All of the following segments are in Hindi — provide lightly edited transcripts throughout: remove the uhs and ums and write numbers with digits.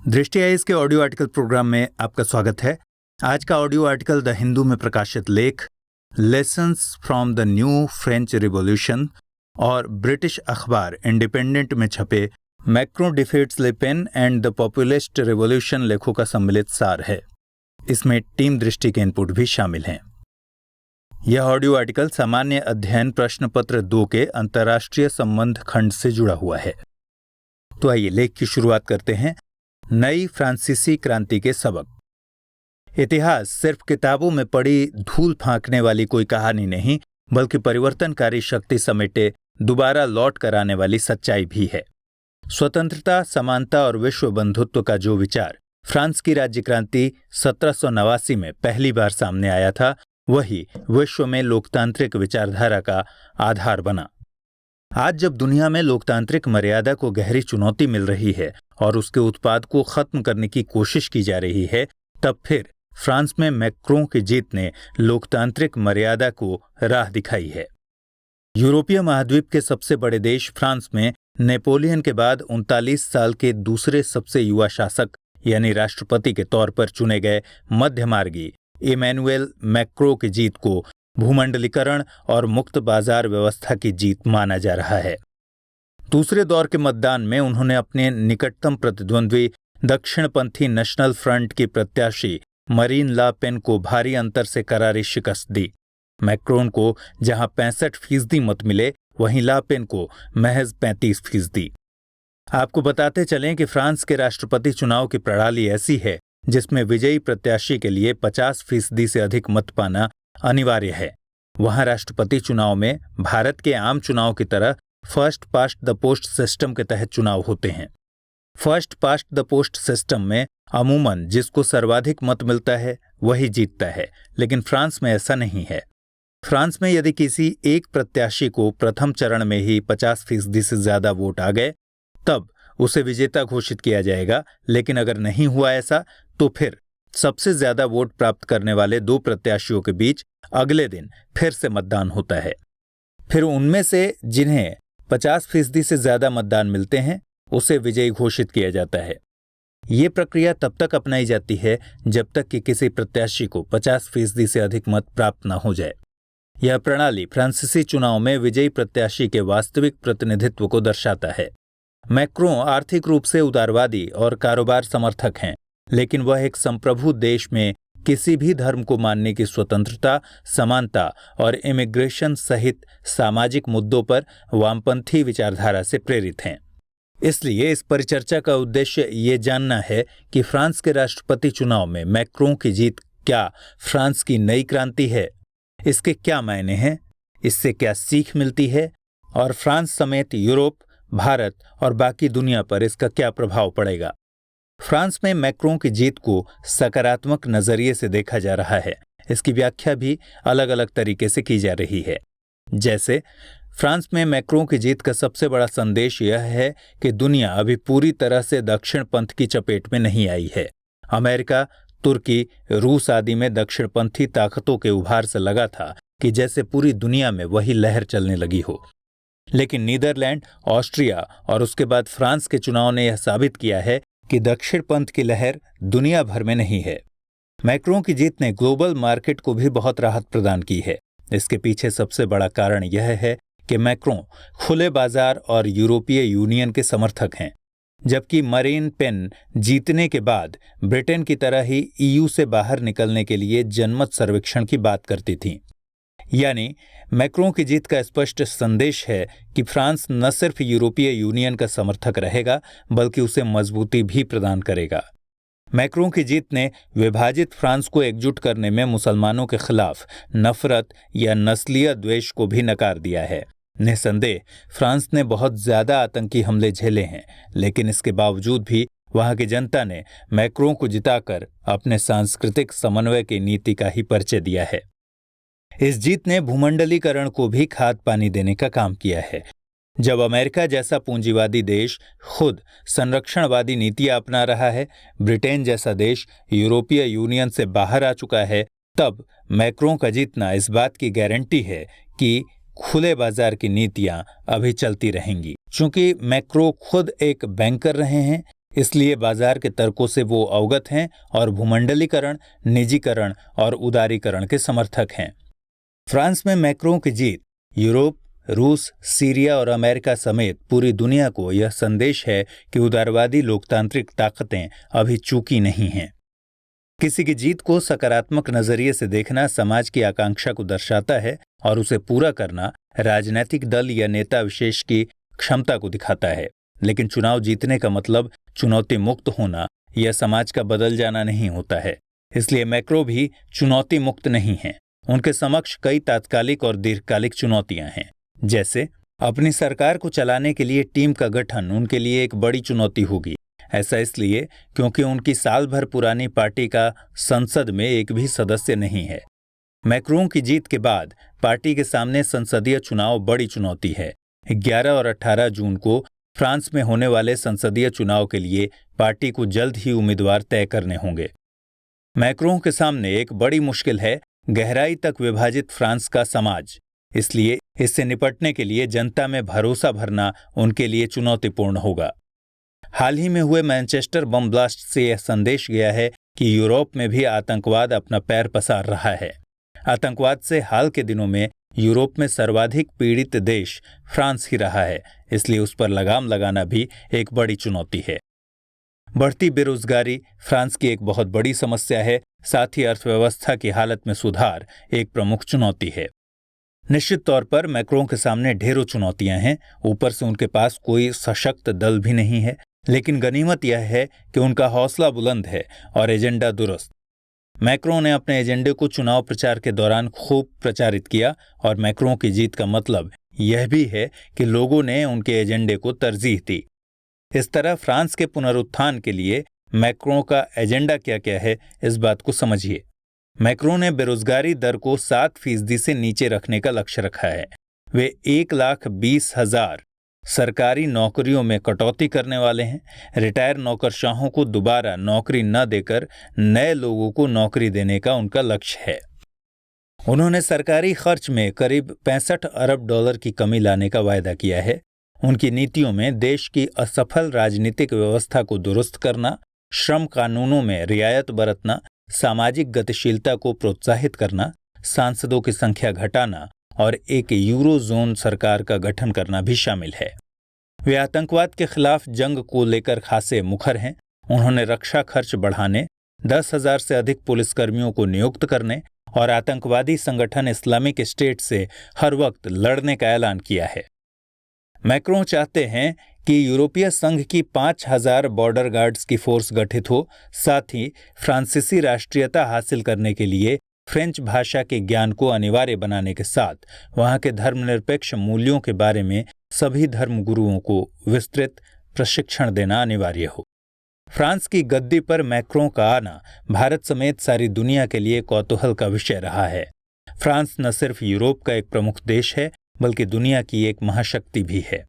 दृष्टि आइज के ऑडियो आर्टिकल प्रोग्राम में आपका स्वागत है। आज का ऑडियो आर्टिकल द हिंदू में प्रकाशित लेख lessons from the new French revolution और ब्रिटिश अखबार इंडिपेंडेंट में छपे Macron defeats Le Pen and the populist revolution लेखों का सम्मिलित सार है। इसमें टीम दृष्टि के इनपुट भी शामिल हैं। यह ऑडियो आर्टिकल सामान्य अध्ययन प्रश्न पत्र 2 के अंतर्राष्ट्रीय संबंध खंड से जुड़ा हुआ है। तो आइए लेख की शुरुआत करते हैं। नई फ्रांसीसी क्रांति के सबक। इतिहास सिर्फ किताबों में पड़ी धूल फांकने वाली कोई कहानी नहीं, बल्कि परिवर्तनकारी शक्ति समेटे दोबारा लौट कर आने वाली सच्चाई भी है। स्वतंत्रता, समानता और विश्व बंधुत्व का जो विचार फ्रांस की राज्य क्रांति 1789 में पहली बार सामने आया था, वही विश्व में लोकतांत्रिक विचारधारा का आधार बना। आज जब दुनिया में लोकतांत्रिक मर्यादा को गहरी चुनौती मिल रही है और उसके उत्पाद को खत्म करने की कोशिश की जा रही है, तब फिर फ्रांस में मैक्रों की जीत ने लोकतांत्रिक मर्यादा को राह दिखाई है। यूरोपीय महाद्वीप के सबसे बड़े देश फ्रांस में नेपोलियन के बाद 39 साल के दूसरे सबसे युवा शासक यानी राष्ट्रपति के तौर पर चुने गए मध्यमार्गी इमैनुएल मैक्रों की जीत को भूमंडलीकरण और मुक्त बाजार व्यवस्था की जीत माना जा रहा है। दूसरे दौर के मतदान में उन्होंने अपने निकटतम प्रतिद्वंद्वी दक्षिणपंथी नेशनल फ्रंट की प्रत्याशी मरीन ला पेन को भारी अंतर से करारी शिकस्त दी। मैक्रोन को जहां 65% मत मिले, वहीं ला पेन को महज 35%। आपको बताते चलें कि फ्रांस के राष्ट्रपति चुनाव की प्रणाली ऐसी है जिसमें विजयी प्रत्याशी के लिए 50% से अधिक मत पाना अनिवार्य है। वहां राष्ट्रपति चुनाव में भारत के आम चुनाव की तरह first past the post system के तहत चुनाव होते हैं। First past the post system में अमूमन जिसको सर्वाधिक मत मिलता है वही जीतता है, लेकिन फ्रांस में ऐसा नहीं है। फ्रांस में यदि किसी एक प्रत्याशी को प्रथम चरण में ही 50% से ज्यादा वोट आ गए, तब उसे विजेता घोषित किया जाएगा, लेकिन अगर नहीं हुआ ऐसा, तो फिर सबसे ज्यादा वोट प्राप्त करने वाले 2 प्रत्याशियों के बीच अगले दिन फिर से मतदान होता है। फिर उनमें से जिन्हें 50% से ज्यादा मतदान मिलते हैं, उसे विजयी घोषित किया जाता है। ये प्रक्रिया तब तक अपनाई जाती है जब तक कि किसी प्रत्याशी को 50% से अधिक मत प्राप्त न हो जाए। यह प्रणाली फ्रांसीसी चुनाव में विजयी प्रत्याशी के वास्तविक प्रतिनिधित्व को दर्शाता है। मैक्रों आर्थिक रूप से उदारवादी और कारोबार समर्थक हैं, लेकिन वह एक संप्रभु देश में किसी भी धर्म को मानने की स्वतंत्रता, समानता और इमिग्रेशन सहित सामाजिक मुद्दों पर वामपंथी विचारधारा से प्रेरित हैं। इसलिए इस परिचर्चा का उद्देश्य ये जानना है कि फ्रांस के राष्ट्रपति चुनाव में मैक्रों की जीत क्या फ्रांस की नई क्रांति है, इसके क्या मायने हैं, इससे क्या सीख मिलती है और फ्रांस समेत यूरोप, भारत और बाकी दुनिया पर इसका क्या प्रभाव पड़ेगा। फ्रांस में मैक्रों की जीत को सकारात्मक नजरिए से देखा जा रहा है। इसकी व्याख्या भी अलग अलग तरीके से की जा रही है। जैसे फ्रांस में मैक्रों की जीत का सबसे बड़ा संदेश यह है कि दुनिया अभी पूरी तरह से दक्षिणपंथ की चपेट में नहीं आई है। अमेरिका, तुर्की, रूस आदि में दक्षिणपंथी ताकतों के उभार से लगा था कि जैसे पूरी दुनिया में वही लहर चलने लगी हो। लेकिन नीदरलैंड, ऑस्ट्रिया और उसके बाद फ्रांस के चुनाव ने यह साबित किया है कि दक्षिणपंथ की लहर दुनिया भर में नहीं है। मैक्रों की जीत ने ग्लोबल मार्केट को भी बहुत राहत प्रदान की है। इसके पीछे सबसे बड़ा कारण यह है कि मैक्रों खुले बाजार और यूरोपीय यूनियन के समर्थक हैं, जबकि मरीन पेन जीतने के बाद ब्रिटेन की तरह ही ईयू से बाहर निकलने के लिए जनमत सर्वेक्षण की बात करती थीं। यानी मैक्रों की जीत का स्पष्ट संदेश है कि फ्रांस न सिर्फ यूरोपीय यूनियन का समर्थक रहेगा, बल्कि उसे मजबूती भी प्रदान करेगा। मैक्रों की जीत ने विभाजित फ्रांस को एकजुट करने में मुसलमानों के खिलाफ नफरत या नस्लीय द्वेष को भी नकार दिया है। निस्संदेह फ्रांस ने बहुत ज्यादा आतंकी हमले झेले हैं, लेकिन इसके बावजूद भी वहां की जनता ने मैक्रों को जिताकर अपने सांस्कृतिक समन्वय की नीति का ही परिचय दिया है। इस जीत ने भूमंडलीकरण को भी खाद पानी देने का काम किया है। जब अमेरिका जैसा पूंजीवादी देश खुद संरक्षणवादी नीतियां अपना रहा है, ब्रिटेन जैसा देश यूरोपीय यूनियन से बाहर आ चुका है, तब मैक्रों का जीतना इस बात की गारंटी है कि खुले बाजार की नीतियां अभी चलती रहेंगी। चूंकि मैक्रो खुद एक बैंकर रहे हैं, इसलिए बाजार के तर्कों से वो अवगत हैं और भूमंडलीकरण, निजीकरण और उदारीकरण के समर्थक हैं। फ्रांस में मैक्रों की जीत यूरोप, रूस, सीरिया और अमेरिका समेत पूरी दुनिया को यह संदेश है कि उदारवादी लोकतांत्रिक ताकतें अभी चूकी नहीं हैं। किसी की जीत को सकारात्मक नजरिए से देखना समाज की आकांक्षा को दर्शाता है और उसे पूरा करना राजनीतिक दल या नेता विशेष की क्षमता को दिखाता है। लेकिन चुनाव जीतने का मतलब चुनौती मुक्त होना या समाज का बदल जाना नहीं होता है। इसलिए मैक्रो भी चुनौती मुक्त नहीं हैं। उनके समक्ष कई तात्कालिक और दीर्घकालिक चुनौतियां हैं। जैसे अपनी सरकार को चलाने के लिए टीम का गठन उनके लिए एक बड़ी चुनौती होगी। ऐसा इसलिए क्योंकि उनकी साल भर पुरानी पार्टी का संसद में एक भी सदस्य नहीं है। मैक्रों की जीत के बाद पार्टी के सामने संसदीय चुनाव बड़ी चुनौती है। 11 और 18 जून को फ्रांस में होने वाले संसदीय चुनाव के लिए पार्टी को जल्द ही उम्मीदवार तय करने होंगे। मैक्रों के सामने एक बड़ी मुश्किल है गहराई तक विभाजित फ्रांस का समाज। इसलिए इससे निपटने के लिए जनता में भरोसा भरना उनके लिए चुनौतीपूर्ण होगा। हाल ही में हुए मैनचेस्टर बम ब्लास्ट से यह संदेश गया है कि यूरोप में भी आतंकवाद अपना पैर पसार रहा है। आतंकवाद से हाल के दिनों में यूरोप में सर्वाधिक पीड़ित देश फ्रांस ही रहा है। इसलिए उस पर लगाम लगाना भी एक बड़ी चुनौती है। बढ़ती बेरोजगारी फ्रांस की एक बहुत बड़ी समस्या है। साथ ही अर्थव्यवस्था की हालत में सुधार एक प्रमुख चुनौती है। निश्चित तौर पर मैक्रों के सामने ढेरों चुनौतियां हैं। ऊपर से उनके पास कोई सशक्त दल भी नहीं है। लेकिन गनीमत यह है कि उनका हौसला बुलंद है और एजेंडा दुरुस्त। मैक्रों ने अपने एजेंडे को चुनाव प्रचार के दौरान खूब प्रचारित किया और मैक्रों की जीत का मतलब यह भी है कि लोगों ने उनके एजेंडे को तरजीह दी। इस तरह फ्रांस के पुनरुत्थान के लिए मैक्रों का एजेंडा क्या क्या है, इस बात को समझिए। मैक्रों ने बेरोजगारी दर को 7% से नीचे रखने का लक्ष्य रखा है। वे 1,20,000 सरकारी नौकरियों में कटौती करने वाले हैं। रिटायर नौकरशाहों को दोबारा नौकरी न देकर नए लोगों को नौकरी देने का उनका लक्ष्य है। उन्होंने सरकारी खर्च में करीब 65 अरब डॉलर की कमी लाने का वायदा किया है। उनकी नीतियों में देश की असफल राजनीतिक व्यवस्था को दुरुस्त करना, श्रम कानूनों में रियायत बरतना, सामाजिक गतिशीलता को प्रोत्साहित करना, सांसदों की संख्या घटाना और एक यूरो जोन सरकार का गठन करना भी शामिल है। वे आतंकवाद के खिलाफ जंग को लेकर खासे मुखर हैं। उन्होंने रक्षा खर्च बढ़ाने, 10,000 से अधिक पुलिसकर्मियों को नियुक्त करने और आतंकवादी संगठन इस्लामिक स्टेट से हर वक्त लड़ने का ऐलान किया है। मैक्रों चाहते हैं कि यूरोपीय संघ की 5,000 बॉर्डर गार्ड्स की फोर्स गठित हो। साथ ही फ्रांसीसी राष्ट्रीयता हासिल करने के लिए फ्रेंच भाषा के ज्ञान को अनिवार्य बनाने के साथ वहां के धर्मनिरपेक्ष मूल्यों के बारे में सभी धर्मगुरुओं को विस्तृत प्रशिक्षण देना अनिवार्य हो। फ्रांस की गद्दी पर मैक्रों का आना भारत समेत सारी दुनिया के लिए कौतूहल का विषय रहा है। फ्रांस न सिर्फ यूरोप का एक प्रमुख देश है बल्कि दुनिया की एक महाशक्ति भी है।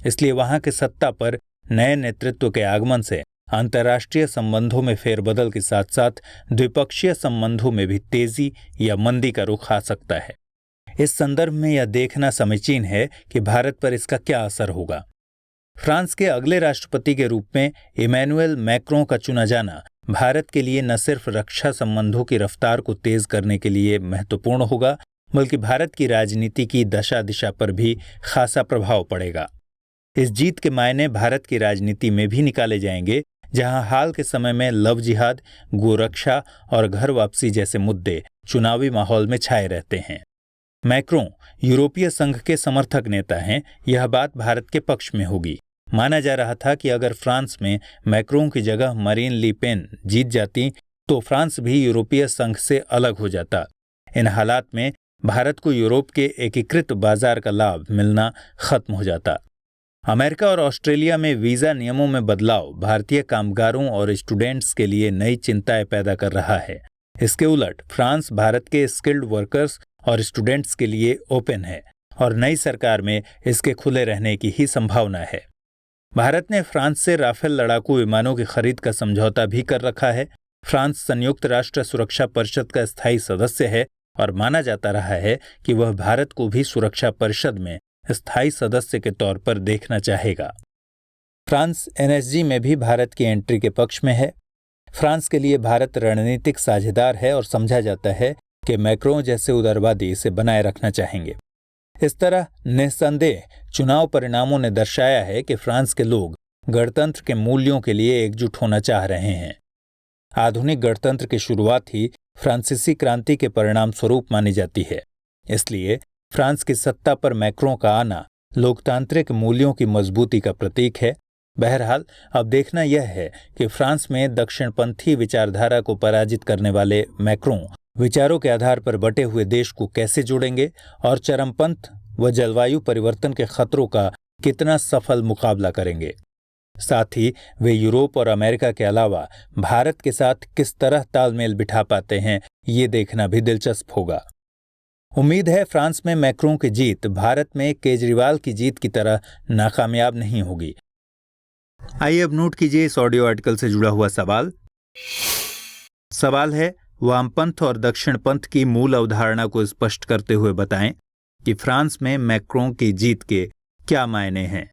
इसलिए वहां के सत्ता पर नए नेतृत्व के आगमन से अंतर्राष्ट्रीय संबंधों में फेरबदल के साथ साथ द्विपक्षीय संबंधों में भी तेजी या मंदी का रुख आ सकता है। इस संदर्भ में यह देखना समीचीन है कि भारत पर इसका क्या असर होगा। फ्रांस के अगले राष्ट्रपति के रूप में इमैनुएल मैक्रों का चुना जाना भारत के लिए न सिर्फ रक्षा संबंधों की रफ्तार को तेज करने के लिए महत्वपूर्ण होगा बल्कि भारत की राजनीति की दशा दिशा पर भी खासा प्रभाव पड़ेगा। इस जीत के मायने भारत की राजनीति में भी निकाले जाएंगे, जहां हाल के समय में लव जिहाद, गोरक्षा और घर वापसी जैसे मुद्दे चुनावी माहौल में छाए रहते हैं। मैक्रों यूरोपीय संघ के समर्थक नेता हैं। यह बात भारत के पक्ष में होगी। माना जा रहा था कि अगर फ्रांस में मैक्रों की जगह मरीन ली पेन जीत जाती तो फ्रांस भी यूरोपीय संघ से अलग हो जाता। इन हालात में भारत को यूरोप के एकीकृत बाजार का लाभ मिलना खत्म हो जाता। अमेरिका और ऑस्ट्रेलिया में वीजा नियमों में बदलाव भारतीय कामगारों और स्टूडेंट्स के लिए नई चिंताएं पैदा कर रहा है। इसके उलट फ्रांस भारत के स्किल्ड वर्कर्स और स्टूडेंट्स के लिए ओपन है और नई सरकार में इसके खुले रहने की ही संभावना है। भारत ने फ्रांस से राफेल लड़ाकू विमानों की खरीद का समझौता भी कर रखा है। फ्रांस संयुक्त राष्ट्र सुरक्षा परिषद का स्थायी सदस्य है और माना जाता रहा है कि वह भारत को भी सुरक्षा परिषद में स्थायी सदस्य के तौर पर देखना चाहेगा। फ्रांस एनएसजी में भी भारत की एंट्री के पक्ष में है। फ्रांस के लिए भारत रणनीतिक साझेदार है और समझा जाता है कि मैक्रों जैसे उदारवादी इसे बनाए रखना चाहेंगे। इस तरह निस्संदेह चुनाव परिणामों ने दर्शाया है कि फ्रांस के लोग गणतंत्र के मूल्यों के लिए एकजुट होना चाह रहे हैं। आधुनिक गणतंत्र की शुरुआत ही फ्रांसीसी क्रांति के परिणाम स्वरूप मानी जाती है। इसलिए फ्रांस की सत्ता पर मैक्रों का आना लोकतांत्रिक मूल्यों की मजबूती का प्रतीक है। बहरहाल अब देखना यह है कि फ्रांस में दक्षिणपंथी विचारधारा को पराजित करने वाले मैक्रों विचारों के आधार पर बटे हुए देश को कैसे जोड़ेंगे और चरमपंथ व जलवायु परिवर्तन के खतरों का कितना सफल मुकाबला करेंगे। साथ ही वे यूरोप और अमेरिका के अलावा भारत के साथ किस तरह तालमेल बिठा पाते हैं, ये देखना भी दिलचस्प होगा। उम्मीद है फ्रांस में मैक्रों की जीत भारत में केजरीवाल की जीत की तरह नाकामयाब नहीं होगी। आइए अब नोट कीजिए इस ऑडियो आर्टिकल से जुड़ा हुआ सवाल। सवाल है, वामपंथ और दक्षिणपंथ की मूल अवधारणा को स्पष्ट करते हुए बताएं कि फ्रांस में मैक्रों की जीत के क्या मायने हैं।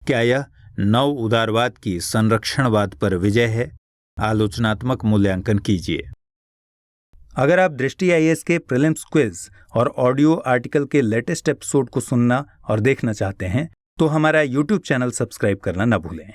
क्या यह नव उदारवाद की संरक्षणवाद पर विजय है? आलोचनात्मक मूल्यांकन कीजिए। अगर आप दृष्टि आईएएस के प्रीलिम्स क्विज और ऑडियो आर्टिकल के लेटेस्ट एपिसोड को सुनना और देखना चाहते हैं तो हमारा YouTube चैनल सब्सक्राइब करना न भूलें।